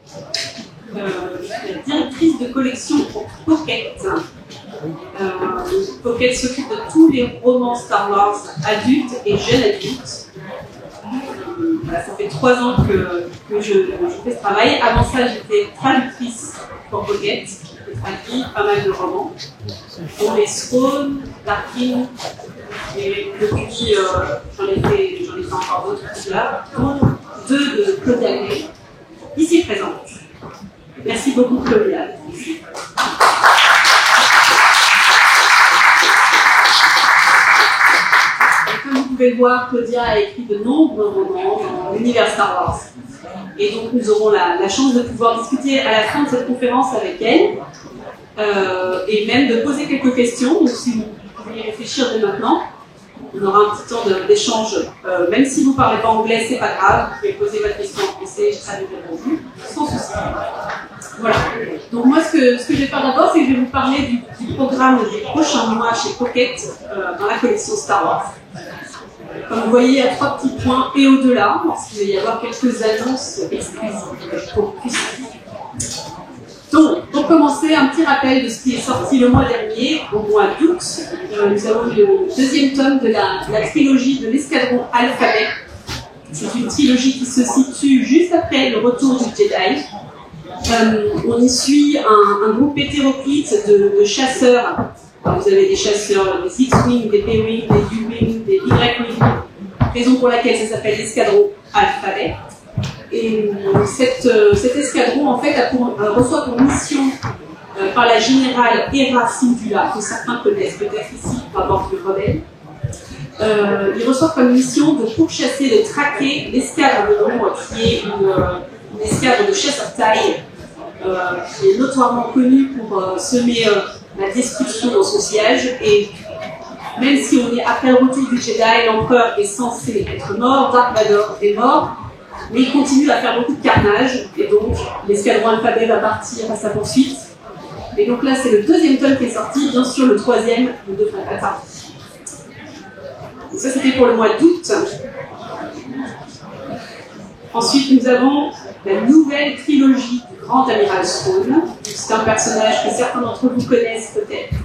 Je suis la directrice de collection pour Pocket. Pocket s'occupe de tous les romans Star Wars adultes et jeunes adultes. Voilà, ça fait 3 ans que je fais ce travail. Avant ça, j'étais traductrice pour Pocket. J'ai traduit pas mal de romans. Pour les Spawn, Darkin, et depuis, j'en ai fait encore d'autres là, dont 2 de Claudia Gray, ici présente. Merci beaucoup, Claudia. Comme vous pouvez le voir, Claudia a écrit de nombreux romans dans l'univers Star Wars. Et donc, nous aurons la chance de pouvoir discuter à la fin de cette conférence avec elle, et même de poser quelques questions. Donc, si vous pouvez y réfléchir dès maintenant, on aura un petit temps d'échange. Même si vous ne parlez pas anglais, c'est pas grave. Vous pouvez poser votre question en français, je serai répondu, sans souci. Voilà. Donc moi, ce que je vais faire d'abord, c'est que je vais vous parler du programme des prochains mois chez Pocket dans la collection Star Wars. Comme vous voyez, il y a 3 petits points et au-delà, parce qu'il va y avoir quelques annonces exclusives pour Cusset. Donc, pour commencer, un petit rappel de ce qui est sorti le mois dernier, au mois d'août. Nous avons le 2e tome de la trilogie de l'escadron Alphabet. C'est une trilogie qui se situe juste après le retour du Jedi. On y suit un groupe hétéroclite de chasseurs. Alors, vous avez des chasseurs, des X-Wing, des P-Wing, des U-Wing, des Y-Wing, raison pour laquelle ça s'appelle l'escadron Alphabet. Et cet escadron, en fait, reçoit pour mission par la générale Hera Syndulla, que certains connaissent peut-être ici par rapport aux rebelles. Il reçoit comme mission de pourchasser, de traquer l'escadre de l'ombre, qui est une escadre de chasseurs taille, qui est notoirement connue pour semer la destruction dans son siège. Et même si on est après le retour du Jedi, l'empereur est censé être mort, Dark Vador est mort, mais il continue à faire beaucoup de carnage, et donc l'escadron Alphabet va partir à sa poursuite. Et donc là, c'est le 2e tome qui est sorti, bien sûr le 3e ne devrait pas tarder. Donc ça, c'était pour le mois d'août. Ensuite, nous avons la nouvelle trilogie du Grand Amiral Thrawn. C'est un personnage que certains d'entre vous connaissent peut-être.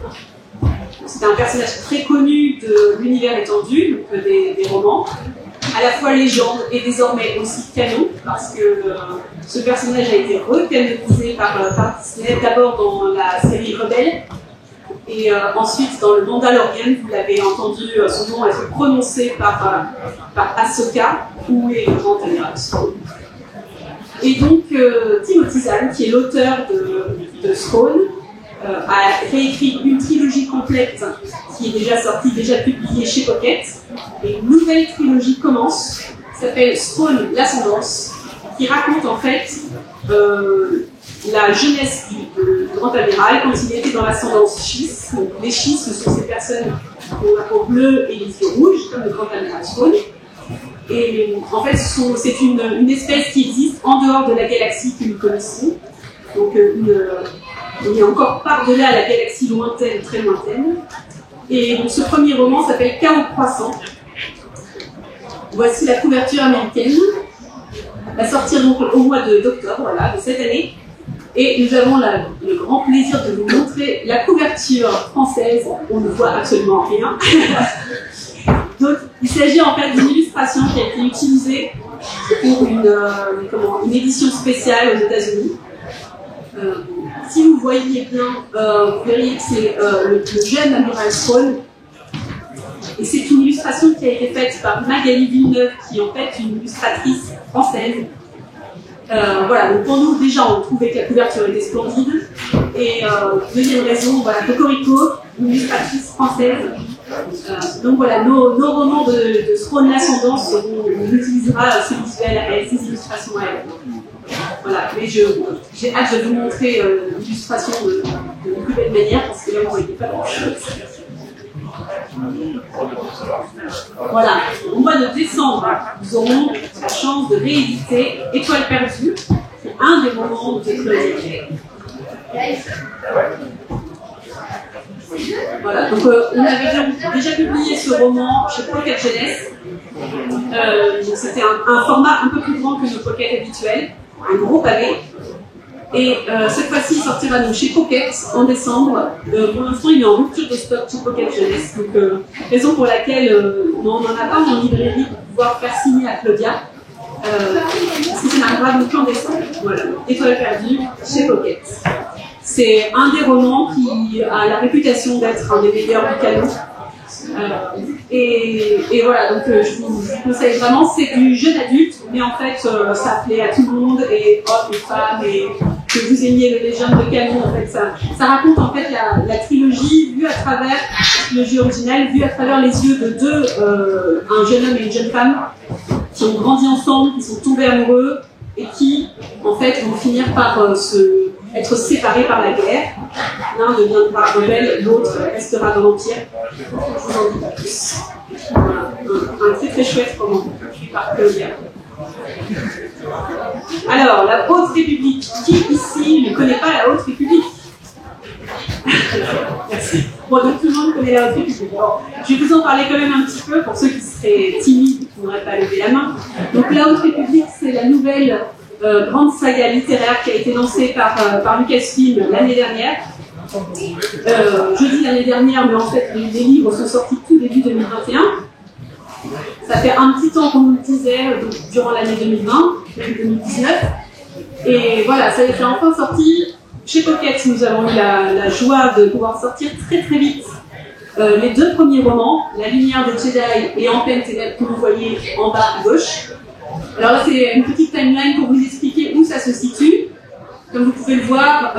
C'est un personnage très connu de l'univers étendu, donc des romans, à la fois légende et désormais aussi canon, parce que ce personnage a été recanonisé par Disney, d'abord dans la série Rebelle, et ensuite dans le Mandalorian, vous l'avez entendu, son nom être prononcé par Ahsoka, où est le Grand Amiral Thrawn. Et donc Timothy Zahn, qui est l'auteur de Thrawn, a réécrit une trilogie complète qui est déjà sortie, déjà publiée chez Pocket. Et une nouvelle trilogie commence, qui s'appelle Thrawn, l'ascendance, qui raconte en fait la jeunesse du grand amiral quand il était dans l'ascendance schiste. Donc les schistes, ce sont ces personnes qui ont la peau bleue et les yeux rouges, comme le grand amiral Thrawn. Et en fait, c'est une espèce qui existe en dehors de la galaxie que nous connaissons. Donc on est encore par-delà la galaxie lointaine, très lointaine. Et donc ce premier roman s'appelle Chaos croissant. Voici la couverture américaine. Elle va sortir donc au mois d'octobre de cette année. Et nous avons le grand plaisir de vous montrer la couverture française. On ne voit absolument rien. Donc il s'agit en fait d'une illustration qui a été utilisée pour une édition spéciale aux États-Unis. Si vous voyez bien, vous verriez que c'est le jeune amiral Thrawn. Et c'est une illustration qui a été faite par Magali Villeneuve, qui est en fait une illustratrice française. Voilà, donc pour nous, déjà, on trouvait que la couverture était splendide. Et deuxième raison, voilà, Cocorico, une illustratrice française. Donc voilà, nos romans de Thrawn l'ascendance, on utilisera ces visuels et ces illustrations à elle. Voilà, mais j'ai hâte de vous montrer l'illustration de plus belle manière, parce que là, vous ne voyez pas grand-chose. Voilà, au mois de décembre, nous aurons la chance de rééditer Étoile perdue, c'est un des moments de Claudia Gray. Voilà, donc on avait déjà publié ce roman chez Pocket Jeunesse. C'était un format un peu plus grand que nos Pocket habituels, un gros pavé. Et cette fois-ci, il sortira donc chez Pocket en décembre. Pour l'instant, il est en rupture de stock chez Pocket Jeunesse. Donc, raison pour laquelle on n'en a pas en librairie pour pouvoir faire signer à Claudia. Parce que ça n'arrivera donc qu'en décembre. Voilà, Étoile perdue chez Pocket. C'est un des romans qui a la réputation d'être un des meilleurs du canon. Et voilà, donc je vous conseille vraiment, c'est du jeune adulte, mais en fait ça plaît à tout le monde, et hommes et femmes, et que vous aimiez le Légende de canon, en fait ça raconte en fait la trilogie vue à travers, la trilogie originale, vue à travers les yeux de deux, un jeune homme et une jeune femme, qui ont grandi ensemble, qui sont tombés amoureux, et qui en fait vont finir par être séparés par la guerre. L'un deviendra rebelle, l'autre restera dans l'Empire. Je vous en dis pas plus. Voilà, un très très chouette roman, écrit par Claudia. Alors, la Haute République. Qui ici ne connaît pas la Haute République? Merci. Bon, donc tout le monde connaît la Haute République. Bon, je vais vous en parler quand même un petit peu pour ceux qui seraient timides, qui n'auraient pas levé la main. Donc, la Haute République, c'est la nouvelle grande saga littéraire qui a été lancée par Lucasfilm l'année dernière. Je dis l'année dernière, mais en fait les livres sont sortis tout début 2021. Ça fait un petit temps qu'on nous le disait, donc, durant l'année 2020, 2019. Et voilà, ça a été enfin sorti. Chez Pocket, nous avons eu la joie de pouvoir sortir très très vite les deux premiers romans, La lumière des Jedi et En pleine ténèbres, que vous voyez en bas à gauche. Alors là, c'est une petite timeline pour vous expliquer où ça se situe. Comme vous pouvez le voir,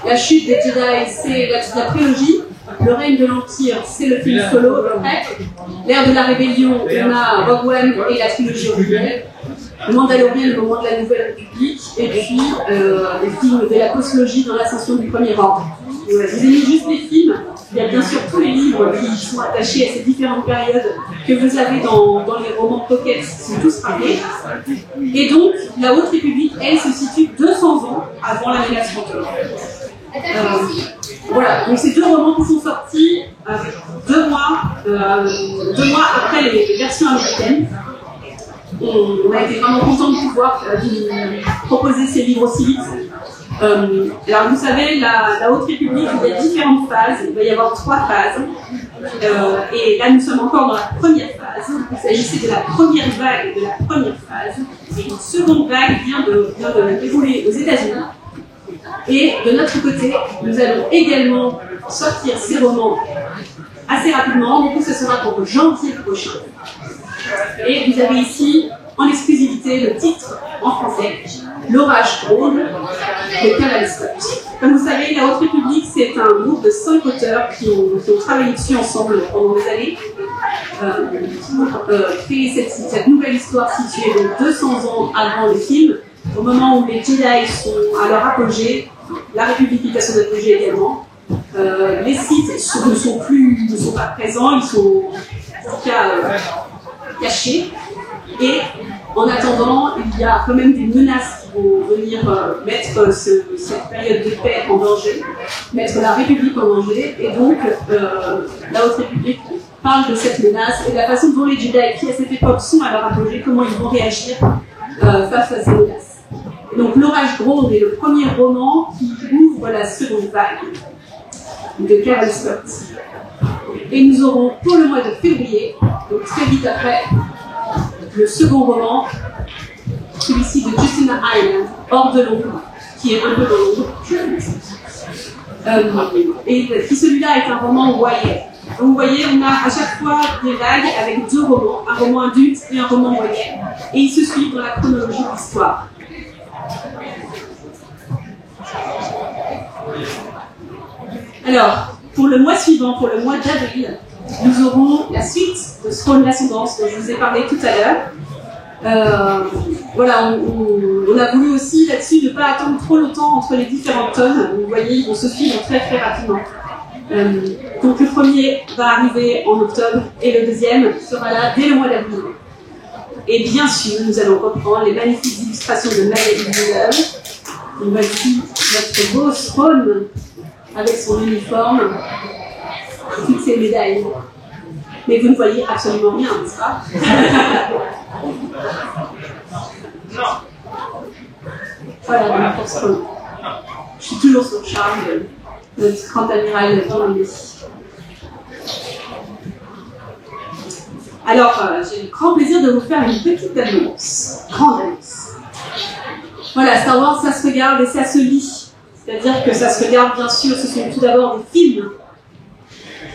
la chute des Jedi, c'est la prélogie. Le règne de l'Empire, c'est le film solo, après. L'ère de la rébellion, on a Rogue One et la trilogie originelle. Le Mandalorian, le moment de la Nouvelle République. Et puis, les films de la postlogie dans l'ascension du Premier Ordre. Je vous ai mis juste les films. Il y a bien sûr tous les livres qui sont attachés à ces différentes périodes que vous avez dans les romans Pocket, qui sont tous parlés. Et donc, la Haute République, elle, se situe 200 ans avant la menace fantôme. Voilà, donc ces deux romans qui sont sortis 2 mois après les versions américaines. On a été vraiment contents de pouvoir proposer ces livres aussi vite. Alors vous savez, la Haute République, il y a différentes phases, il va y avoir 3 phases, et là nous sommes encore dans la première phase. Il s'agissait de la première vague de la première phase, et une seconde vague vient de dérouler aux États-Unis. Et de notre côté, nous allons également sortir ces romans assez rapidement, du coup ce sera pour janvier prochain. Et vous avez ici en exclusivité le titre en français, L'orage gronde de Caval Scott. Comme vous savez, la Haute République, c'est un groupe de 5 auteurs qui ont travaillé dessus ensemble pendant des années pour créer cette nouvelle histoire située donc 200 ans avant les films, au moment où les Jedi sont à leur apogée, la République est à son apogée également. Les Sith ne sont pas présents, ils sont en tout cas cachés. Et en attendant, il y a quand même des menaces qui vont venir mettre cette période de paix en danger, mettre la République en danger, et donc la Haute République parle de cette menace et de la façon dont les Jedi, qui à cette époque sont à leur apogée, comment ils vont réagir face à ces menaces. Et donc L'orage gronde est le premier roman qui ouvre la seconde vague de Caval Scott. Et nous aurons pour le mois de février, donc très vite après, le second roman, celui-ci de Justina Ireland, Hors de l'ombre, qui est un peu dans l'ombre. Et qui celui-là est un roman moyen. Donc vous voyez, on a à chaque fois des vagues avec 2 romans, un roman adulte et un roman moyen, et ils se suivent dans la chronologie de l'histoire. Alors, pour le mois suivant, pour le mois d'avril, nous aurons la suite de Throne l'Ascendance dont je vous ai parlé tout à l'heure. Voilà, on a voulu aussi là-dessus ne pas attendre trop longtemps entre les différents tomes. Vous voyez, ils vont se suivre très très rapidement. Donc le premier va arriver en octobre et le deuxième sera là dès le mois d'avril. Et bien sûr, nous allons reprendre les magnifiques illustrations de Magali Villeneuve. On va ici notre beau Throne avec son uniforme et toutes ses médailles. Mais vous ne voyez absolument rien, n'est-ce pas? Voilà, pour Throne. Je suis toujours sur le charme de notre grand amiral bien-aimé. Alors, j'ai le grand plaisir de vous faire une petite annonce, grande annonce. Voilà, Star Wars, ça se regarde et ça se lit. C'est-à-dire que ça se regarde, bien sûr, ce sont tout d'abord des films.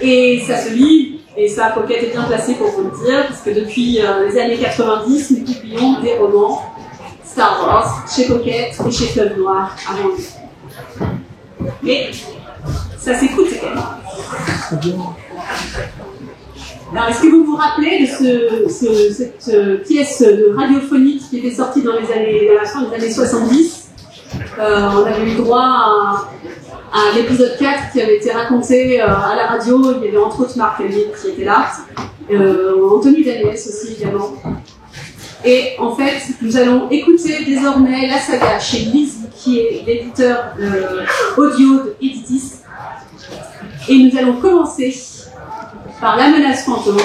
Et ça se lit, et ça, Pocket est bien placé pour vous le dire, parce que depuis les années 90, nous publions des romans Star Wars chez Pocket et chez Club Noir avant lui. Mais ça s'écoute, c'est quand même. Alors, est-ce que vous vous rappelez de cette pièce radiophonique qui était sortie dans la fin des années 70 on avait eu droit à l'épisode 4 qui avait été raconté à la radio. Il y avait entre autres Marc Allier qui était là, Anthony Daniels aussi également. Et en fait, nous allons écouter désormais la saga chez Lise, qui est l'éditeur audio de Héritiers. Et nous allons commencer par La menace fantôme.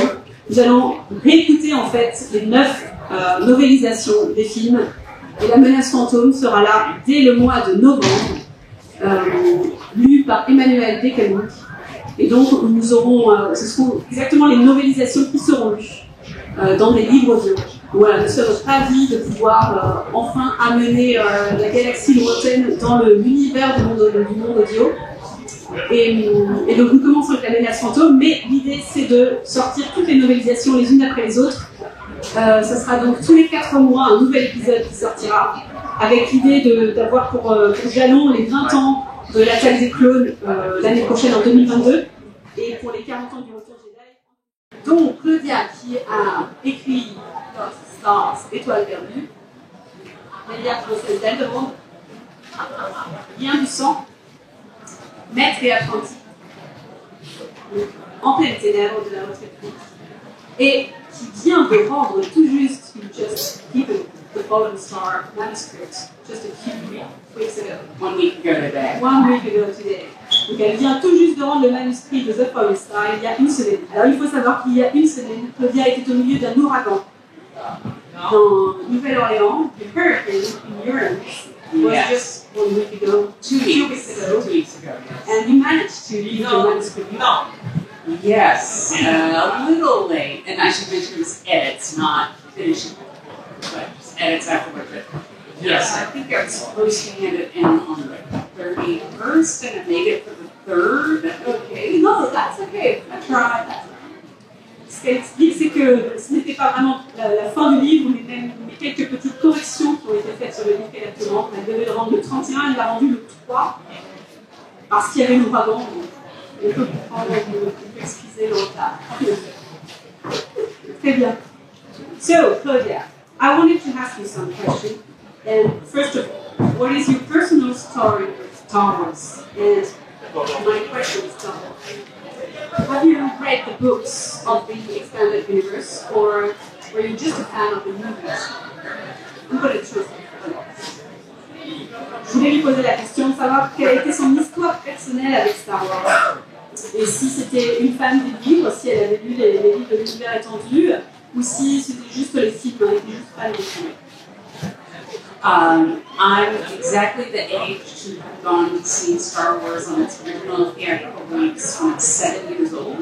Nous allons réécouter en fait les 9 novélisations des films. Et La menace fantôme sera là dès le mois de novembre, lu par Emmanuel Descaluc. Et donc nous auront, ce seront exactement les novélisations qui seront lues dans des livres audio. Voilà, nous sommes ravis de pouvoir enfin amener la galaxie lointaine dans l'univers du monde audio. Et donc nous commençons avec La menace fantôme, mais l'idée c'est de sortir toutes les novélisations les unes après les autres. Ça sera donc tous les 4 mois un nouvel épisode qui sortira, avec l'idée d'avoir pour jalon les 20 ans de l'attaque des clones l'année prochaine en 2022, et pour les 40 ans du retour Jedi. Donc Claudia, qui a écrit Star Wars, Étoile perdue, Mélière procède de monde, Lien du sang, Maître et apprenti, En pleine ténèbres de la retraite, et qui vient de rendre tout juste Just Given the Fallen Star manuscript just a few weeks ago. 1 week ago today. 1 week ago today. Donc elle vient tout juste de rendre le manuscrit de The Fallen Star il y a une semaine. Alors il faut savoir qu'il y a une semaine, Claudia était au milieu d'un ouragan dans Nouvelle-Orléans. The hurricane in Europe was just 1 week ago, 2 weeks ago. 2 weeks ago. And you managed to read the manuscript. No. Yes, a little late, and I should mention it was edits, not finishing, but just edits afterward. But yes, I think I was supposed to hand it in on the 31st, and I made it for the 3rd. Okay. No, that's okay. I tried. Ce qu'elle explique, c'est que ce n'était pas vraiment la fin du livre, mais quelques petites corrections qui ont été faites sur le livre qu'elle a demandé. Elle devait le rendre le 31, elle l'a rendu le 3, parce qu'il y avait l'ouragan. On peut comprendre, on peut excuser le retard. Très bien. So, Claudia, I wanted to ask you some questions. And first of all, what is your personal story with Star Wars? And my question is, have you read the books of the expanded universe, or were you just a fan of the movies? I'm going to translate. Je voulais lui poser la question de savoir quelle était son histoire personnelle avec Star Wars. Et si c'était une fan des livres, si elle avait lu les livres de l'univers étendu, ou si c'était juste les films, elle était juste fan des films. I'm exactly the age to have gone and seen Star Wars on its original theatrical release when I was 7 years old.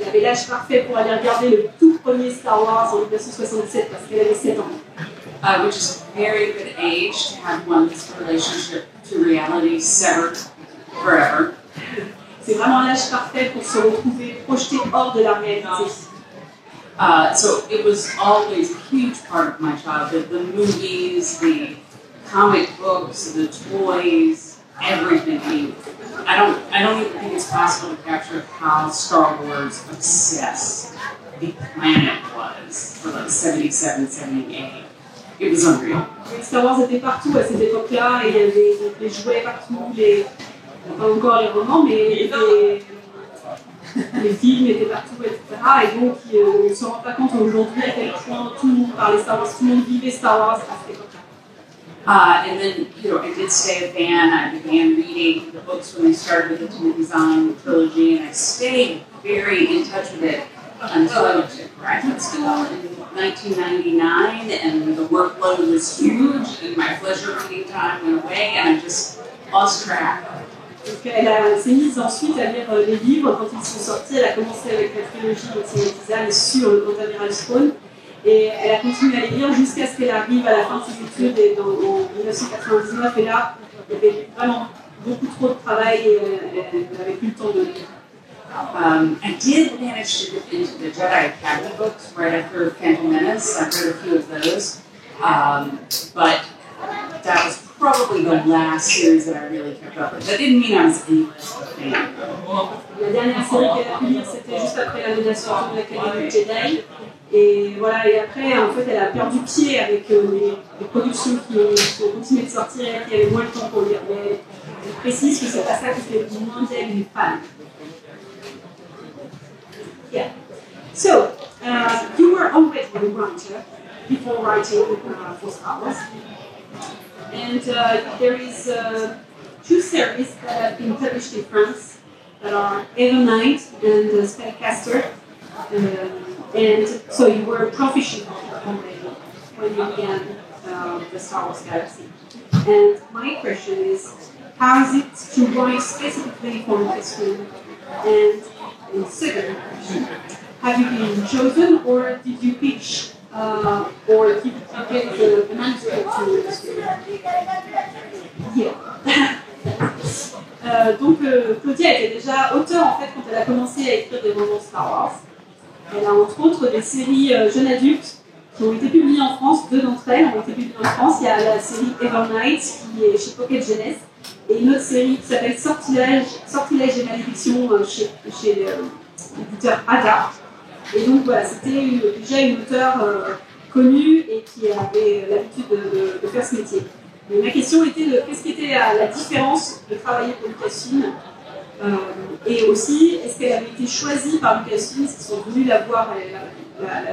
Elle avait l'âge parfait pour aller regarder le tout premier Star Wars en 1967 parce qu'elle avait 7 ans. Which is a very good age to have one's relationship to reality severed forever. C'est vraiment l'âge parfait pour se retrouver projeté hors de la réalité. So it was always a huge part of my childhood. The movies, the comic books, the toys, everything. I don't even think it's possible to capture how Star Wars obsessed the planet was for like 77, 78. It was unreal. Star Wars était partout à cette époque-là, et il y avait les jouets partout, pas encore les romans, mais les films étaient partout, etc. Et donc on ne se rend pas compte aujourd'hui à quel point tout le monde parlait Star Wars, tout le monde vivait Star Wars à cette époque-là. And then, I did stay a fan. I began reading the books when they started with the design trilogy, and I stayed very in touch with it until I went to graduate school. And 1999, and the workload was huge, and my pleasure reading time went away, and I just lost track. Donc elle s'est mise ensuite à lire les livres quand ils sont sortis. Elle a commencé avec la trilogie de sur le Grand Amiral Strone. Et elle a continué à les lire jusqu'à ce qu'elle arrive à la fin de ses études en 1999. Et là, il y avait vraiment beaucoup trop de travail et elle n'avait plus le temps de lire. I did manage to get into the Jedi Academy books right after Phantom Menace. I've read a few of those. But that was probably the last series that I really kept up with. That didn't mean I was any less of a fan. La dernière série qu'elle a pu lire, c'était juste après la nomination de l'Académie Jedi. Et voilà, et après, en fait, elle a perdu pied avec les productions qui ont continué de sortir et qui avaient moins le temps pour lire. Mais elle précise que c'est pas ça qui fait moins d'elle une fan. Yeah. So, you were already a writer before writing for Star Wars. And there is 2 series that have been published in France that are Evernight and Spellcaster. And so you were a professional already when you began the Star Wars galaxy. And my question is, how is it to write specifically for Lucasfilm? And second, have you been chosen or did you pitch or did you get the manuscript to Lucasfilm? Yeah. Donc Claudia était déjà auteure en fait quand elle a commencé à écrire des romans Star Wars. Elle a entre autres des séries jeunes adultes qui ont été publiées en France. 2 d'entre elles ont été publiées en France. Il y a la série Evernight qui est chez Pocket Imaginaire et une autre série qui s'appelle Sorties et Malédiction chez l'éditeur Ada. Et donc voilà, c'était déjà une auteure connue et qui avait l'habitude de faire ce métier. Mais ma question était de qu'est-ce qui était la différence de travailler pour Lucasfilm et aussi, est-ce qu'elle avait été choisie par Lucasfilm, est-ce qu'ils sont venus la voir et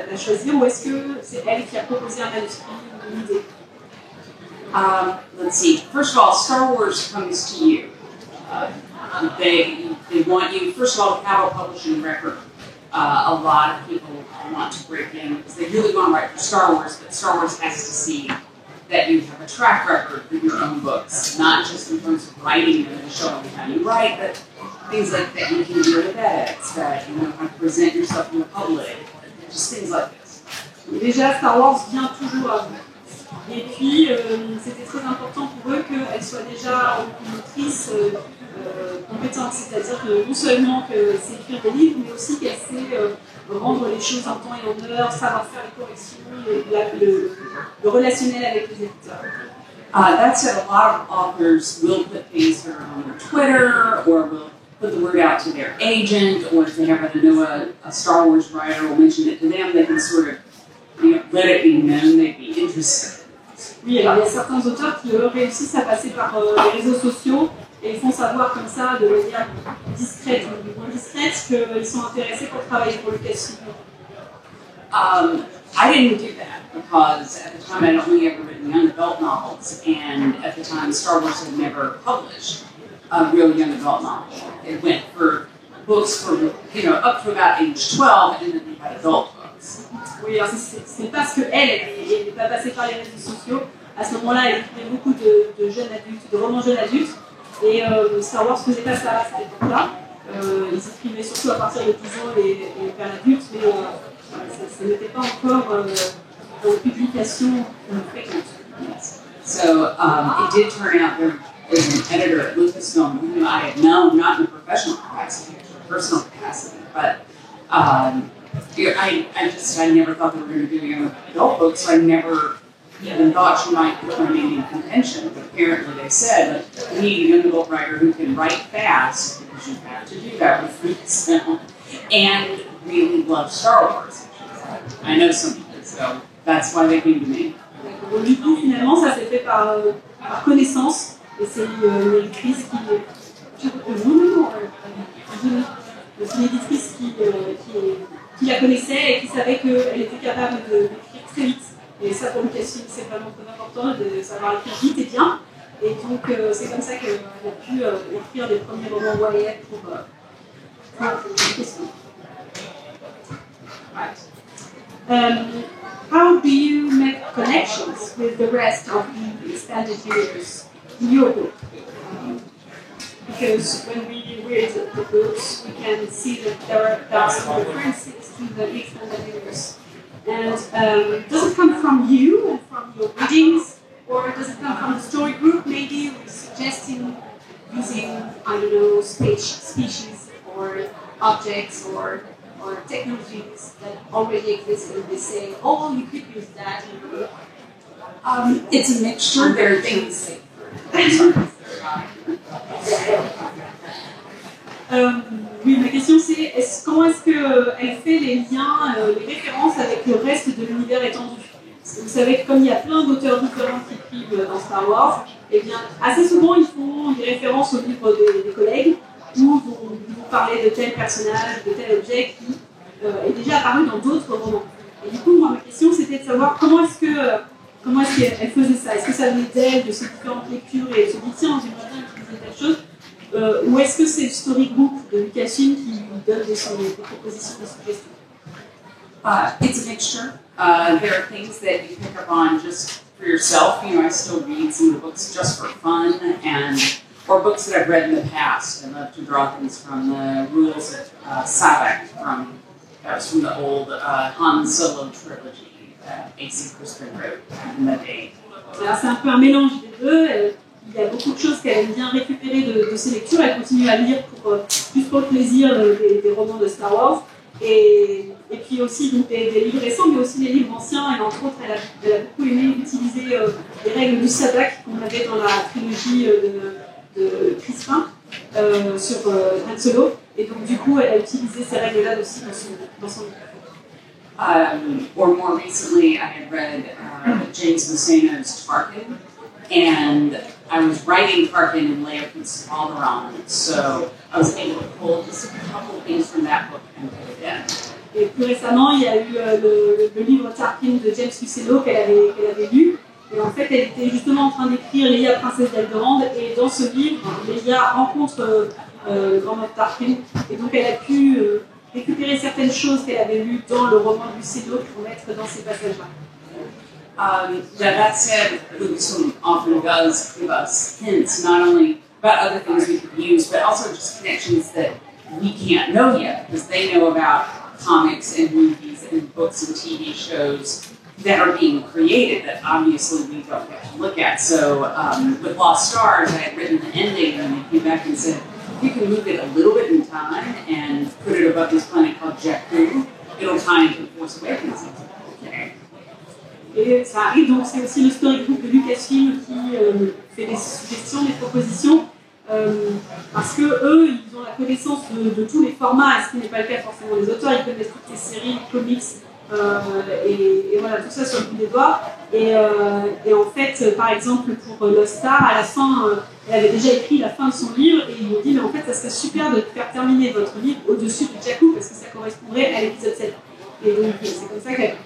la choisir, ou est-ce que c'est elle qui a proposé un manuscrit ou une idée? Let's see. First of all, Star Wars comes to you. They want you, first of all, to have a publishing record. A lot of people want to break in because they really want to write for Star Wars, but Star Wars has to see that you have a track record for your own books, not just in terms of writing them and showing how you write, but things like that you can do with edits, that you know how to present yourself in the public, just things like this. Déjà, Star Wars vient toujours à vous. Et puis, c'était très important pour eux qu'elle soit déjà une autrice compétente, c'est-à-dire que non seulement qu'elle sait écrire des livres, mais aussi qu'elle sait rendre les choses en temps et en heure, savoir faire les corrections, le relationnel avec les éditeurs. That said, a lot of authors will put things that are on their Twitter, or will put the word out to their agent, or if they happen to know a Star Wars writer will mention it to them, they can sort of let it be known they'd be interested. Oui, alors il y a certains auteurs qui réussissent à passer par les réseaux sociaux et ils font savoir comme ça, de manière discrète ou moins discrète, qu'ils sont intéressés pour travailler pour Lucasfilm. I didn't do that because at the time I'd only ever written young adult novels, and at the time Star Wars had never published a real young adult novel. It went for books for up to about age 12, and then we had adult books. Oui, alors c'est parce qu'elle n'est pas passée par les réseaux sociaux. À ce moment-là, elle écrivait beaucoup de jeunes adultes, de romans jeunes adultes, et Star Wars ne faisait pas ça à cette époque-là. Ils écrivaient surtout à partir de 10 ans et vers l'adulte, mais ça n'était pas encore en publication fréquente. Yes. So it did turn out there was an editor at Lucasfilm whom I had known, not in a professional capacity, but in a personal capacity, but I never thought they were going to do young adult books, so I never even thought she might put my name in contention. But apparently they said, we need a young adult writer who can write fast, because you have to do that with Lucasfilm, and really love Star Wars. I know some people, so that's why they came to me. Donc, du coup, finalement, ça s'est fait par connaissance, et c'est une éditrice qui la connaissait et qui savait qu'elle était capable d'écrire très vite. Et ça, pour Lucasfilm, c'est vraiment très important de savoir écrire vite et bien. Et donc, c'est comme ça qu'elle a pu écrire les premiers romans YA pour Lucasfilm. Right. how do you make connections with the rest of the expanded universe in your book? Because when we read the books, we can see that there are some references to the expanded universe. And does it come from you and from your readings, or does it come from the story group, maybe with suggesting using, I don't know, species or objects or technologies that already exist, and they say, oh, you could use that. It's a mixture. There are things. Oui, ma question c'est comment est-ce qu'elle fait les liens, les références avec le reste de l'univers étendu? Parce que vous savez que comme il y a plein d'auteurs différents qui écrivent dans Star Wars, eh bien, assez souvent ils font des références aux livres des collègues où ils vont parler de tel personnage, de tel objet qui est déjà apparu dans d'autres romans. Et du coup, moi, ma question c'était de savoir comment est-ce qu'elle faisait ça? Est-ce que ça venait d'elle, de ses différentes lectures, et elle se dit tiens, j'aimerais bien utiliser telle chose? Ou est-ce que c'est le story group de Lucasfilm qui lui donne des propositions, des suggestions? It's a mixture. There are things that you pick up on just for yourself. You know, I still read some of the books just for fun, or books that I've read in the past. I love to draw things from the rules of Sabak, that was from the old Han Solo trilogy that A.C. Crispin wrote back in the day. Alors c'est un peu un mélange des deux. Il y a beaucoup de choses qu'elle aime bien récupérer de ses lectures. Elle continue à lire juste pour le plaisir des romans de Star Wars. Et puis aussi donc, des livres récents, mais aussi des livres anciens. Et entre autres, elle a beaucoup aimé utiliser les règles du sabbat qu'on avait dans la trilogie de Crispin sur Han Solo. Et donc du coup, elle a utilisé ces règles-là aussi dans son livre. Or more recently, I had read James Luceno's Tarkin, and I was writing Tarkin and Leia puts Alderaan, so I was able to pull just a couple of things from that book and put it in. Et plus récemment, il y a eu le livre Tarkin de James Cusset qu'elle avait lu. Et en fait, elle était justement en train d'écrire Leia, princesse d'Alderaan. Et dans ce livre, Leia rencontre le grand maître Tarkin. Et donc, elle a pu récupérer certaines choses qu'elle avait lues dans le roman de Cusset pour mettre dans ces passages-là. That said, Lucille often does give us hints, not only about other things we could use, but also just connections that we can't know yet, because they know about comics and movies and books and TV shows that are being created that obviously we don't get to look at. So with Lost Stars, I had written the ending, and they came back and said, if you can move it a little bit in time and put it above this planet called Jakku, it'll tie into Force Awakens. Okay. Et ça arrive, donc c'est aussi le story group de Lucasfilm qui fait des suggestions, des propositions, parce que eux, ils ont la connaissance de tous les formats, ce qui n'est pas le cas forcément des auteurs. Ils connaissent toutes les séries, les comics, et voilà, tout ça sur le bout des doigts. Et en fait, par exemple, pour Lost Star, à la fin, elle avait déjà écrit la fin de son livre, et ils lui ont dit, mais en fait, ça serait super de faire terminer votre livre au-dessus de Jakku, parce que ça correspondrait à l'épisode 7. Et donc, c'est comme ça qu'elle...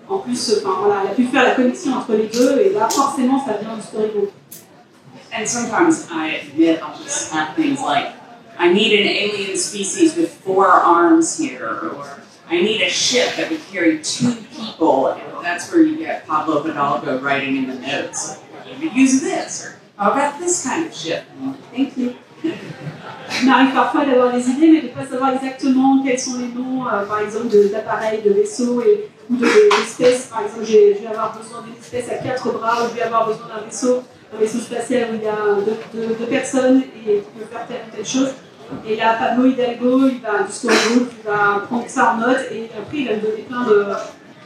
En plus, voilà, elle a pu faire la connexion entre les deux, et là, forcément, ça vient du storyboard. And sometimes I admit I'll just have things like, I need an alien species with 4 arms here, or I need a ship that would carry 2 people, and that's where you get Pablo Hidalgo writing in the notes. You could use this, or how about this kind of ship? Thank you. Il m'arrive parfois d'avoir des idées, mais de ne pas savoir exactement quels sont les noms, par exemple, d'appareils, de vaisseaux ou d'espèces. Par exemple, je vais avoir besoin d'une espèce à 4 bras, ou je vais avoir besoin d'un vaisseau spatial où il y a 2 personnes et qui peut faire telle ou telle chose. Et là, Pablo Hidalgo, il va prendre ça en note, et après, il va me donner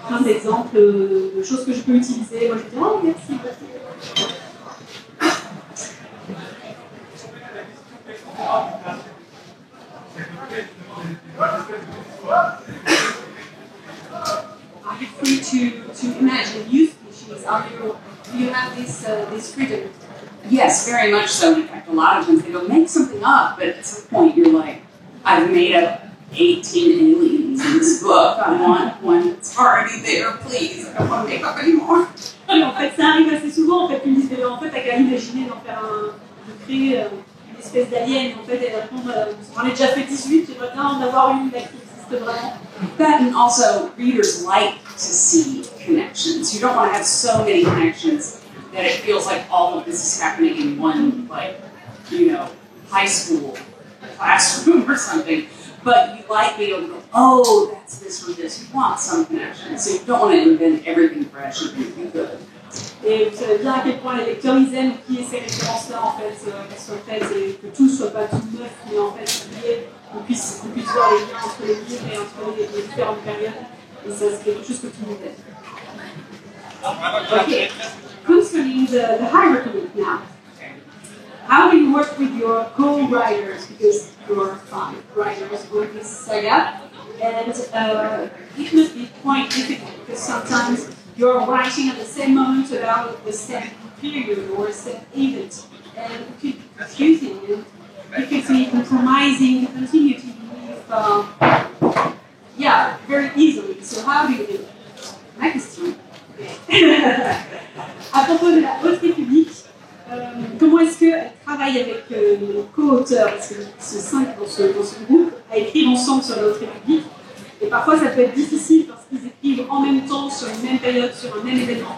plein d'exemples de choses que je peux utiliser. Moi, je vais dire, oh, merci. Are you free to imagine new species? Do you have this freedom? Yes, very much so. In fact, a lot of times they go, make something up, but at some point you're like, I've made up 18 aliens in this book. I want one that's already there, please. I don't want to make up anymore. Oui, en fait, ça arrive assez souvent. En fait, ils me disent, en fait, t'as qu'à imaginer de créer une espèce d'alien. En fait, elle répond, j'en ai déjà fait 18, j'aimerais bien en avoir une là qui existe vraiment. That, and also readers like to see connections. You don't want to have so many connections that it feels like all of this is happening in one, like, you know, high school classroom or something. But you like being able to go, oh, that's this or this. You want some connection. So you don't want to invent everything fresh. You can be good. Et vous savez bien à quel point les lecteurs ils aiment qu'il y ait ces références-là en fait, qui soient faites et que tout soit pas tout neuf, mais en fait qu'on puisse voir les liens entre les livres et entre les différentes périodes. Et ça c'est quelque chose que tout le monde aime. Okay. Concerning the hierarchy now. How do you work with your co-writers? Because you're 5 writers on this saga, and it must be quite difficult because sometimes you're writing at the same moment about the same period or same event, and it could be confusing and difficultly compromising the continuity with, very easily. So how do you do it? Ma question. À propos de la Haute République, comment est-ce qu'elle travaille avec les co-auteurs, parce qu'ils sont 5 dans ce groupe, à écrire ensemble sur la Haute République, et parfois ça peut être difficile parce qu'ils écrivent en même temps sur une même période, sur un même événement.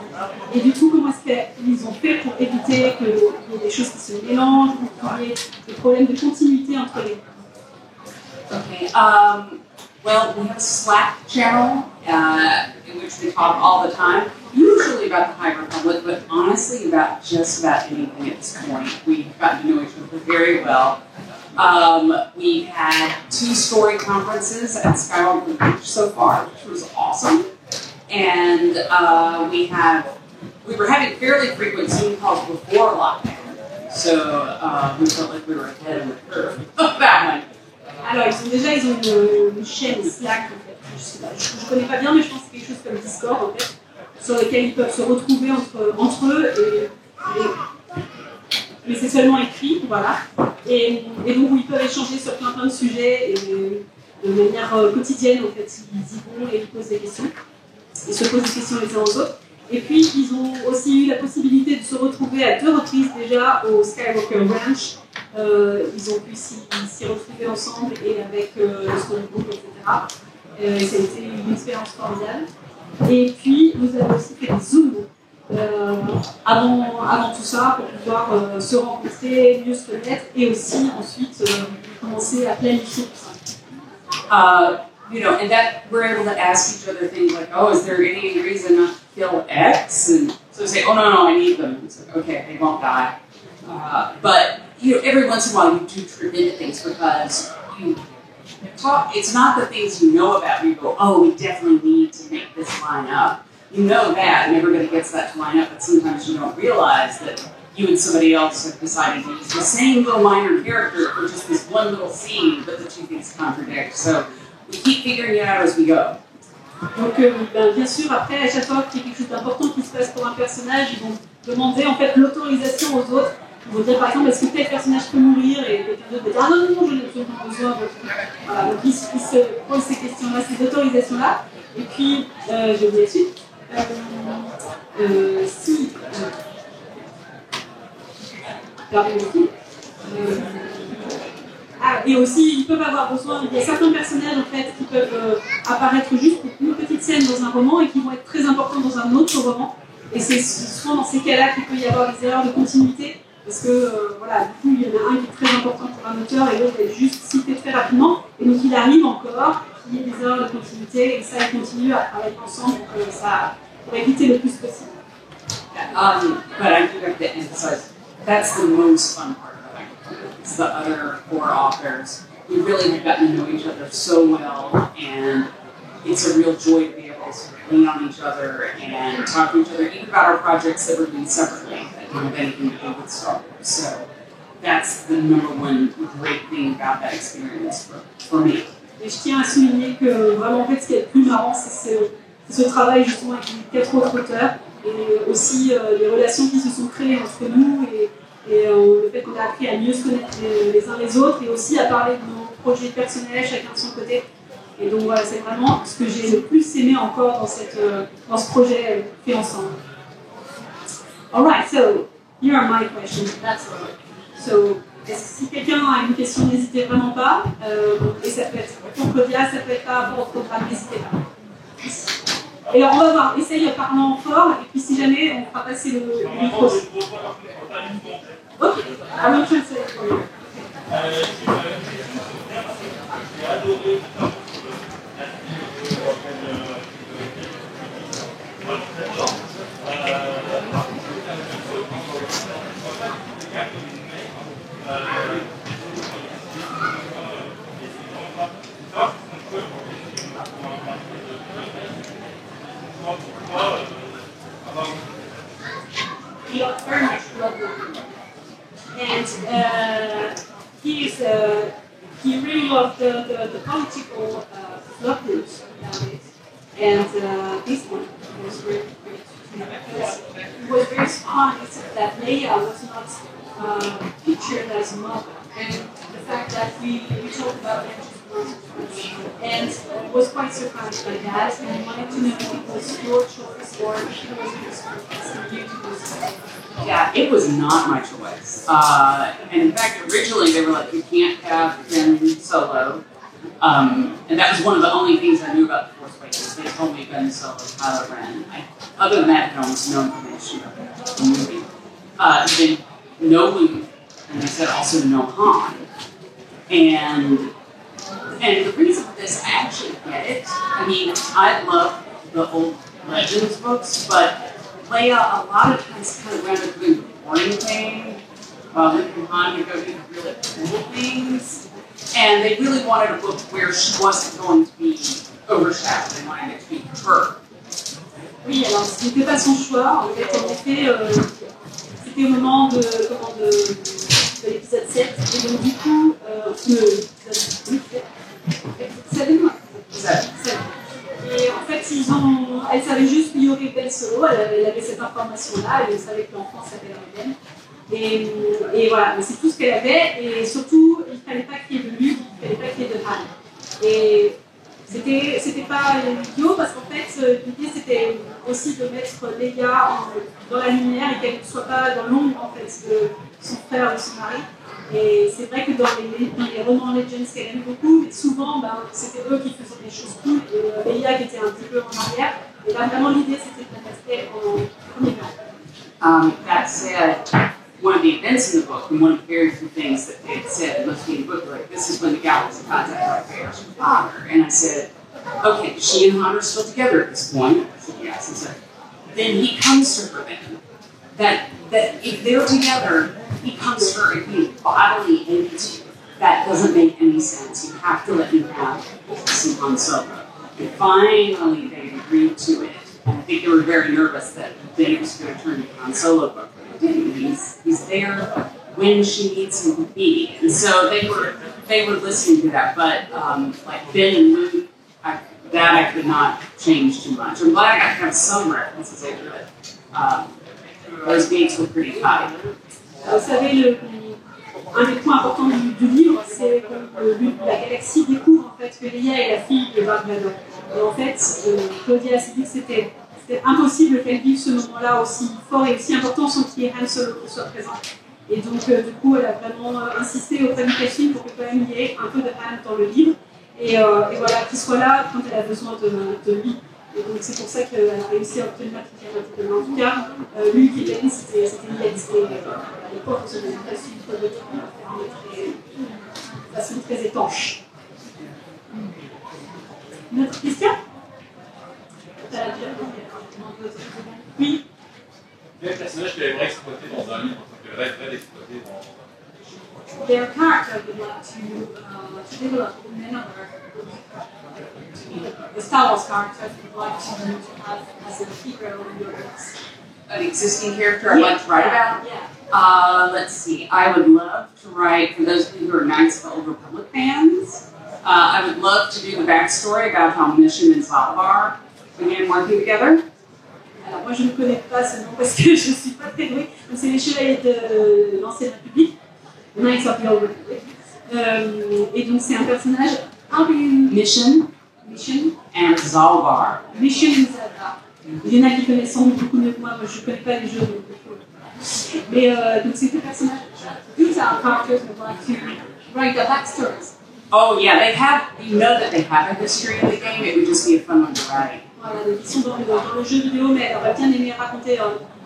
Et du coup, comment est-ce qu'ils ont fait pour éviter qu'il y ait des choses qui se mélangent, ou qu'il y ait des problèmes de continuité entre les deux? Okay. Well, we have a Slack channel in which we talk all the time, usually about the High Republic, but honestly about just about anything at this point. We've gotten to know each other very well. We've had 2 story conferences at Skywalker Beach so far, which was awesome. And we were having fairly frequent Zoom calls before lockdown, so we felt like we were ahead of the curve of that one. Alors, ils ont une chaîne Slack, en fait. Je ne connais pas bien, mais je pense que c'est quelque chose comme Discord, en fait, sur lequel ils peuvent se retrouver entre eux, mais c'est seulement écrit, voilà. Et donc, où ils peuvent échanger sur plein de sujets, et de manière quotidienne, en fait, ils y vont et ils posent des questions. Ils se posent des questions les uns aux autres. Et puis, ils ont aussi eu la possibilité de se retrouver à 2 reprises déjà au Skywalker Ranch. Ils ont pu s'y retrouver ensemble et avec son groupe, etc. Ça a été une expérience formidable. Et puis, nous avons aussi fait des Zooms avant tout ça pour pouvoir se rencontrer, mieux se connaître et aussi ensuite commencer à planifier tout ça. You know, and that we're able to ask each other things like, oh, is there any reason not to kill X? And so we say, oh, no, I need them. It's like, okay, they won't die. But, you know, every once in a while you do trip into things because you talk, it's not the things you know about. You go, oh, we definitely need to make this line up. You know that, and everybody gets that to line up, but sometimes you don't realize that you and somebody else have decided to use the same little minor character for just this one little scene, but the 2 things contradict. So we keep figuring it out as we go. Donc, bien sûr, après, à chaque fois qu'il y a quelque chose d'important qui se passe pour un personnage, ils vont demander en fait l'autorisation aux autres. Ils vont dire par exemple, est-ce que tel personnage peut mourir? Et quelqu'un d'autre va dire, ah non, je n'ai absolument besoin. Voilà, donc ils se posent ces questions-là, ces autorisations-là. Et puis, je vais vous la suite. Et aussi, ils peuvent avoir besoin, il y a certains personnages en fait qui peuvent apparaître juste pour une petite scène dans un roman et qui vont être très importants dans un autre roman. Et c'est souvent dans ces cas-là qu'il peut y avoir des erreurs de continuité, parce que voilà, du coup, il y en a un qui est très important pour un auteur et l'autre est juste cité très rapidement. Et donc, il arrive encore qu'il y ait des erreurs de continuité et ça, ils continuent à travailler ensemble pour éviter le plus possible. But I do have to emphasize, that's the most fun part of it. It's the other 4 authors. We really have gotten to know each other so well, and it's a real joy to be able to sort of lean on each other and talk to each other, even about our projects that we're doing separately that don't have anything to do with Star Wars. So that's the #1 great thing about that experience for me. Et je tiens à souligner que vraiment, en fait, ce qui est le plus marrant, c'est ce travail justement avec les 4 autres auteurs et aussi les relations qui se sont créées entre nous et le fait qu'on a appris à mieux se connaître les uns les autres et aussi à parler de nos projets personnels, chacun de son côté. Et donc voilà, c'est vraiment ce que j'ai le plus aimé encore dans ce projet fait ensemble. Alright, so here are my questions. That's all. So, si quelqu'un a une question, n'hésitez vraiment pas. Et ça peut être pour Claudia, ça peut être par rapport au programme, n'hésitez pas. Et alors on va voir, essaye en parlant fort, et puis si jamais on fera passer le micro. Ok, I will translate for you. He got very much love with him. And he really loved the political subgroups about it. And this one was really great because it was very surprised that Leia was not pictured as a mother. And the fact that we talked about that and was quite surprised by that and wanted to know if it was your choice or if it was asking you to do something. Yeah, it was not my choice. And in fact, originally they were like, you can't have Ben Solo. And that was one of the only things I knew about The Force Awakens. They told me Ben Solo, Kylo Ren. Other than that, I had almost no information about the movie. Then no Luke, and they said also no Han. And the reason for this, I actually get it. I mean, I love the old Legends books, but Leia a lot of times kind of wound up doing the boring thing, while Luke and Han would go do the really cool things. And they really wanted a book where she wasn't going to be overshadowed. They wanted it to be her. Oui, alors ce n'était pas son choix. En fait, c'était au moment de l'épisode 7. Et donc, du coup, et en fait, elle savait juste qu'il y aurait Ben Solo, elle avait cette information-là, elle savait que l'enfant s'appellerait Ben. Et voilà, mais c'est tout ce qu'elle avait, et surtout, il ne fallait pas qu'il y ait de Luke, il ne fallait pas qu'il y ait de Han. Et c'était pas idiot, parce qu'en fait, l'idée c'était aussi de mettre Leia dans la lumière et qu'elle ne soit pas dans l'ombre en fait, de son frère ou son mari. Et c'est vrai que dans les romans Legends qu'elle aime beaucoup, mais souvent c'était eux qui faisaient des choses cool et Leia qui était un petit peu en arrière. Et là vraiment l'idée c'était de la mettre en premier plan. That said, one of the events in the book, and one of the very few things that they had said must be in the book, like, this is when the galaxy contacted her father. And I said, okay, she and Han are still together at this point. I said, yes. He said, then he comes to her then. That if they're together, he comes to her and he bodily aids you. That doesn't make any sense. You have to let me have some Han Solo. And finally, they agreed to it. And I think they were very nervous that then it was going to turn to Han Solo book. But it didn't. He's there when she needs him to be. And so they were listening to that. But like Ben and Luke, I could not change too much. I'm glad I got to have some references into it. Those dates were pretty tight. Vous savez, un des points importants du livre, c'est que la galaxie découvre en fait que Leia est la fille de Dark Vador. Et en fait, Claudia s'est dit que c'était impossible qu'elle vive ce moment-là aussi fort et aussi important sans qu'il y ait Han Solo qui soit présent. Et donc, du coup, elle a vraiment insisté auprès du casting pour que quand même il y ait un peu de Han dans le livre. Et voilà, qu'il soit là quand elle a besoin de lui. Et donc c'est pour ça qu'elle a réussi à obtenir qu'il y ait un petit peu. En tout cas, Luke et Ben, c'était Liette. C'était à l'époque, on se faisait un casting de façon très étanche. Une autre question? Oui. Quel personnage tu aimerais exploiter dans un livre, que rêverais d'exploiter dans Their character would like to develop in another the Star Wars characters would like to have as a hero in your books. An existing character I'd like to write about? Yeah. Let's see. I would love to write, for those of you who are Knights of the Old Republic fans, I would love to do the backstory about how Mission and Zalbar began working together. Alors moi je ne connais pas ce nom parce que je ne suis pas très douée. Donc c'est les chevaliers de l'Ancienne République, Knights of the Old Republic. Et donc c'est un personnage. Mission and Zalbar. Mission and Zalbar. Il y en a qui connaissent sans doute beaucoup mieux que moi je ne connais pas les jeux. Mais donc c'est deux personnages. These are characters who like to write the backstories. Oh yeah, they have. You know that they have a history in the game. It would just be a fun one to write. Voilà, donc ils sont dans le jeu vidéo, mais elle aurait bien aimé raconter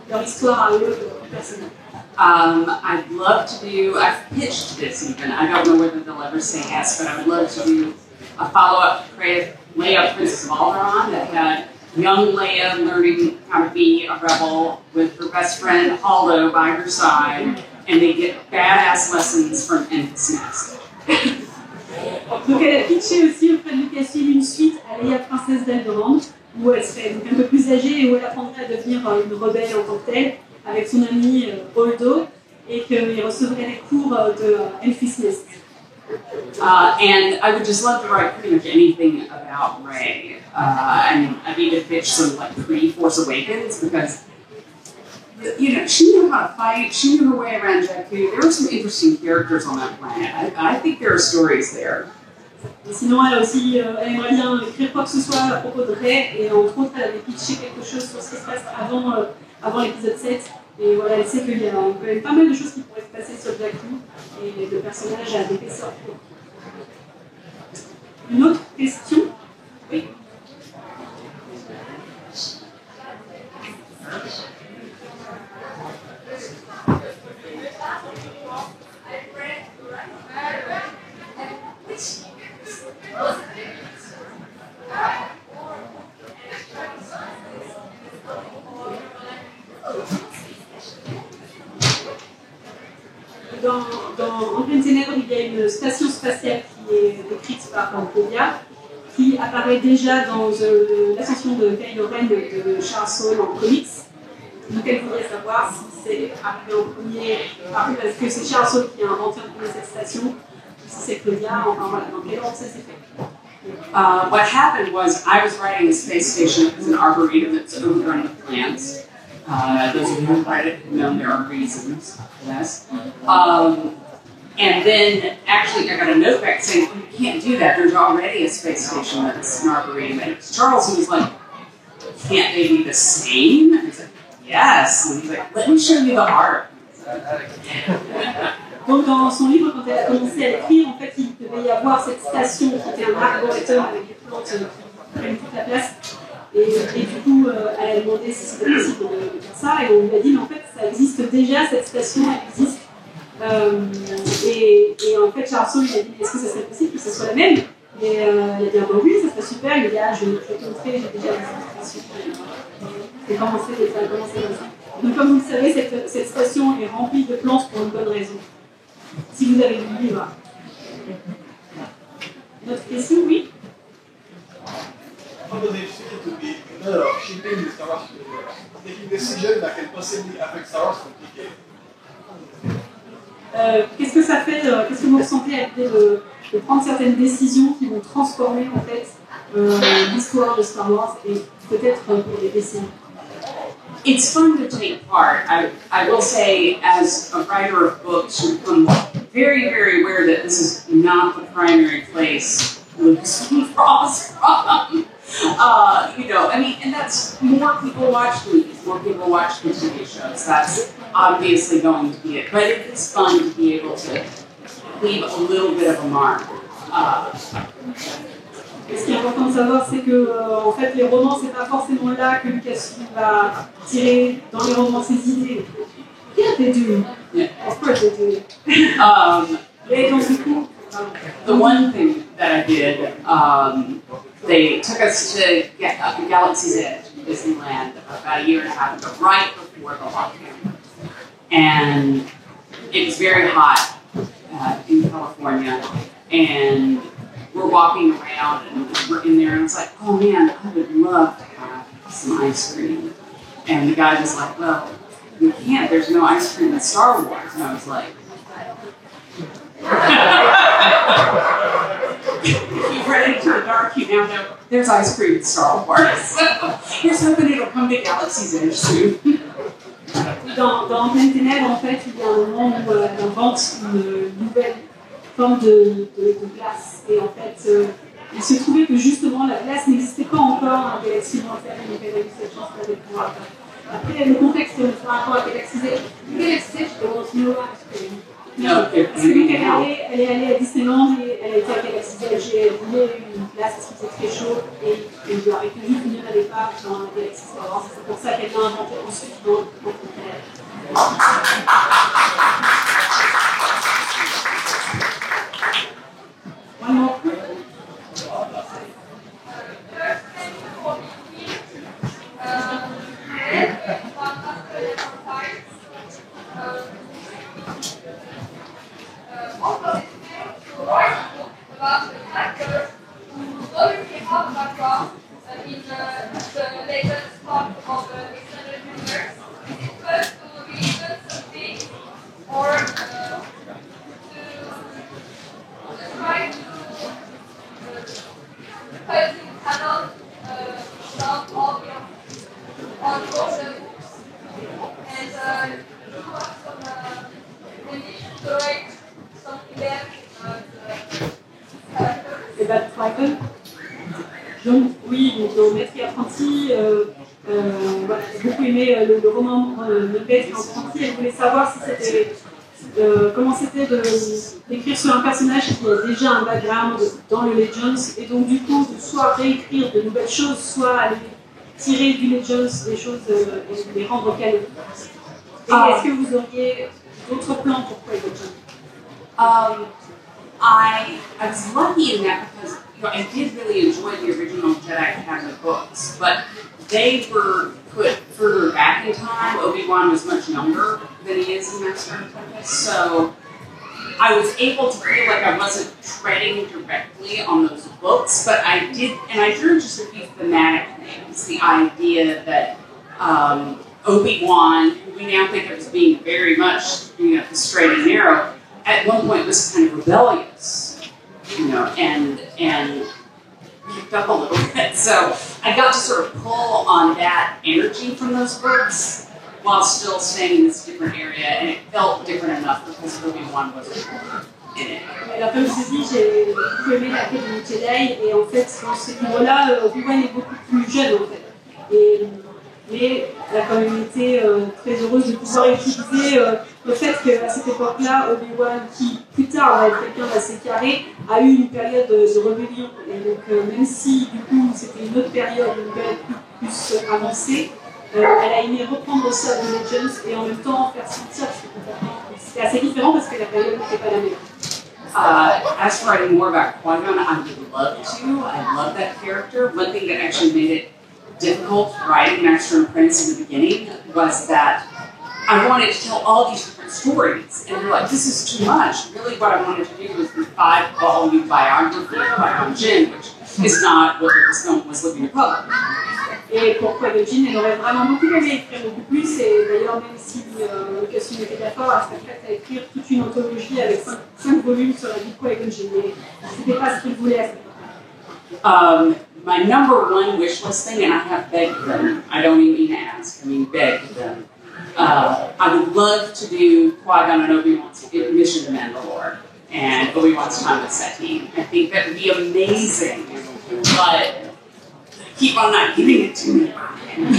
leur histoire à eux, personnelle. I'd love to do, I've pitched this even, I don't know whether they'll ever say yes, but I would love to do a follow-up to Leia, Princess of Alderaan, that had young Leia learning how to be a rebel with her best friend Holdo by her side, and they get badass lessons from Enfys Nest. Donc elle a pitché aussi auprès de Lucasfilm une suite à Leia, Princesse d'Alderaan, où elle serait donc un peu plus âgée et où elle apprendrait à devenir une rebelle en tant que telle, avec son ami Holdo, et qu'il recevrait des cours de Enfys Nest. And I would just love to write pretty much anything about Rey. And I've even pitched some like pre-Force Awakens because, you know, she knew how to fight, she knew her way around Jakku. There were some interesting characters on that planet. I think there are stories there. Et sinon, elle aussi, elle aimerait bien écrire quoi que ce soit à propos de Rey, et entre autres, elle avait pitché quelque chose sur ce qui se passe avant l'épisode 7. Et voilà, elle sait qu'il y a quand même pas mal de choses qui pourraient se passer sur Jakku, et le personnage a d'épaisseur. Une autre question? Oui. En pleine ténèbres, il y a une station spatiale qui est décrite par Claudia, qui apparaît déjà dans l'ascension de Kylo Ren de Charles Soule en comics. Donc elle voudrait savoir si c'est arrivé en premier, parce que c'est Charles Soule qui a inventé en premier cette station, ou si c'est Claudia, enfin voilà, dans quel ordre ça s'est fait. What happened was I was writing a space station that was an arboretum that's overgrown with plants. Those of you who write it know there are reasons for this. And then actually I got a note back saying, oh, you can't do that. There's already a space station that's an arboretum. And it was Charles who was like, can't they be the same? And I was like, yes. And he's like, let me show you the art. Donc dans son livre, quand elle a commencé à écrire, en fait, il devait y avoir cette station qui était un arboretum avec des plantes qui prennent toute la place. Et du coup, elle a demandé si c'était possible de faire ça, et on lui a dit, mais en fait, ça existe déjà, cette station, elle existe. Et en fait, Charles Soule lui a dit, est-ce que ça serait possible que ce soit la même? Et il a dit, ah bah oui, ça serait super. Il a dit, ah, je vais te montrer, j'ai déjà des illustrations. Et ça a commencé comme ça. Donc, comme vous le savez, cette station est remplie de plantes pour une bonne raison. Si vous avez lu le livre. Notre question, oui? How does it fit to be another shipping the Star Wars universe? Taking decisions that can possibly affect Star Wars complicated. Qu'est-ce que ça fait, qu'est-ce que vous ressentez à l'idée de prendre certaines décisions qui vont transformer en fait l'histoire de Star Wars et peut-être pour des décennies? It's fun to take part. I will say, as a writer of books, you become very, very aware that this is not the primary place Lucille draws from. You know, I mean, and that's more people watch movies, more people watch the TV shows. That's obviously going to be it. But it is fun to be able to leave a little bit of a mark. Ce qui est important de savoir, c'est que en fait, les romans, c'est pas forcément là que Lucasfilm va tirer dans les romans ses idées. Yeah, they do. Yeah. Of course they do. Et donc du coup, the one thing that I did, they took us to Galaxy's Edge in Disneyland about a year and a half ago, right before the lockdown. And it was very hot in California, and we're walking around and we're in there, and I was like, oh man, I would love to have some ice cream. And the guy was like, well, you can't, there's no ice cream in Star Wars. And I was like, if you've read Into the Dark, you now know there's ice cream in Star Wars. Here's hoping it'll come to Galaxy's Edge soon. Dans Pleine Ténèbres, en fait, il y a un moment où elle invente une nouvelle forme de glace. Et en fait, il se trouvait que justement la glace n'existait pas encore à Galaxy 2021, donc elle a eu cette chance de pouvoir Après, le contexte par rapport à Galaxy Z, je commence mieux à parce que donc elle est allée à Disneyland et elle a été à Galaxy Z. J'ai voulu une place parce qu'il faisait très chaud et je leur ai tenu venir à départ dans Galaxy Star Wars. C'est pour ça qu'elle l'a inventé ensuite dans One more. About the character who already have background in the latest part of the extended universe. Is it first to read something or to try to posting panels about all on both the books and do have some ambition to write something there. Et Bad Dragon. Donc oui, donc, dans Maître et apprenti, voilà, j'ai beaucoup aimé le roman Maître et apprenti. Elle voulait savoir si c'était comment c'était d'écrire sur un personnage qui a déjà un background dans le Legends et donc du coup de soit réécrire de nouvelles choses, soit aller tirer du Legends des choses et les rendre canon. Et est-ce que vous auriez d'autres plans pour Qui-Gon? I was lucky in that because I did really enjoy the original Jedi Academy books, but they were put further back in time. Obi-Wan was much younger than he is in Master and Apprentice, so I was able to feel like I wasn't treading directly on those books, but I did, and I drew just a few thematic things. The idea that Obi-Wan, who we now think of as being very much, the straight and narrow, at one point was kind of rebellious, and kicked up a little bit. So I got to sort of pull on that energy from those books while still staying in this different area, and it felt different enough because Obi-Wan wasn't in it. Alors comme je vous ai dit, j'ai beaucoup aimé l'Académie Jedi, et en fait, dans ce niveau-là, Obi-Wan est beaucoup plus jeune en fait. Mais elle a quand même été très heureuse de pouvoir utiliser le fait qu'à cette époque-là, Obi-Wan, qui plus tard va être quelqu'un d'assez carré, a eu une période de rébellion. Et donc, même si du coup c'était une autre période, une période plus avancée, elle a aimé reprendre ça de Legends et en même temps faire sortir ses comportements. C'était assez différent parce que la période n'était pas la même. As for writing more about Qui-Gon, I would love to. I love that character. One thing that actually made it difficult writing Master and Apprentice in the beginning was that I wanted to tell all these different stories, and they're like, this is too much. Really what I wanted to do was the 5-volume biography of Qui-Gon Jinn, which is not what this film was looking to publish. Et pour Qui-Gon Jinn, elle aurait vraiment beaucoup aimé écrire beaucoup plus, et d'ailleurs même si Lucasfilm était d'accord, elle serait prête à écrire toute une anthologie avec 5 volumes sur la vie de Qui-Gon Jinn, mais c'était pas ce qu'il voulait à cette époque. My number one wish list thing, and I have begged them, I don't even mean ask, I mean begged them. I would love to do Qui-Gon and Obi-Wan's mission to Mandalore and Obi-Wan's time with Satine. I think that would be amazing, but keep on not giving it to me.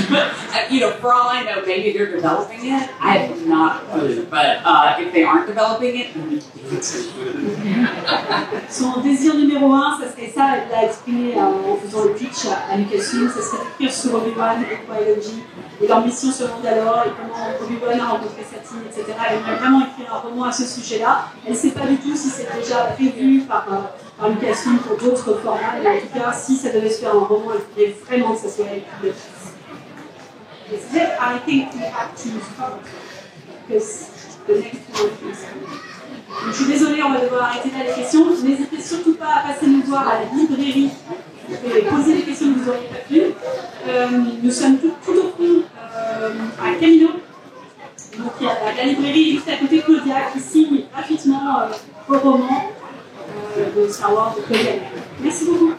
But, for all I know, maybe they're developing it. I have not a clue, but if they aren't developing it, then Son désir numéro 1, ça serait ça, elle l'a exprimé en faisant le pitch à Lucasfilm, ça serait d'écrire sur Obi-Wan et Qui-Gon Jinn, et leur mission sur Mandalore, et comment Obi-Wan a rencontré Satine, etc. Elle aimerait vraiment écrire un roman à ce sujet-là. Elle ne sait pas du tout si c'est déjà prévu par Lucasfilm pour d'autres formats, mais en tout cas, si ça devait se faire en roman, elle voudrait vraiment que ça soit écrit. I think we have to stop because the next one is coming. Donc, je suis désolée, on va devoir arrêter là les questions. N'hésitez surtout pas à passer nous voir à la librairie et poser les questions que vous n'auriez pas pu. Nous sommes tout au fond à Camino. Donc il y a la librairie juste à côté de Claudia qui signe gratuitement vos romans de Star Wars de Claudia Gray. Merci beaucoup.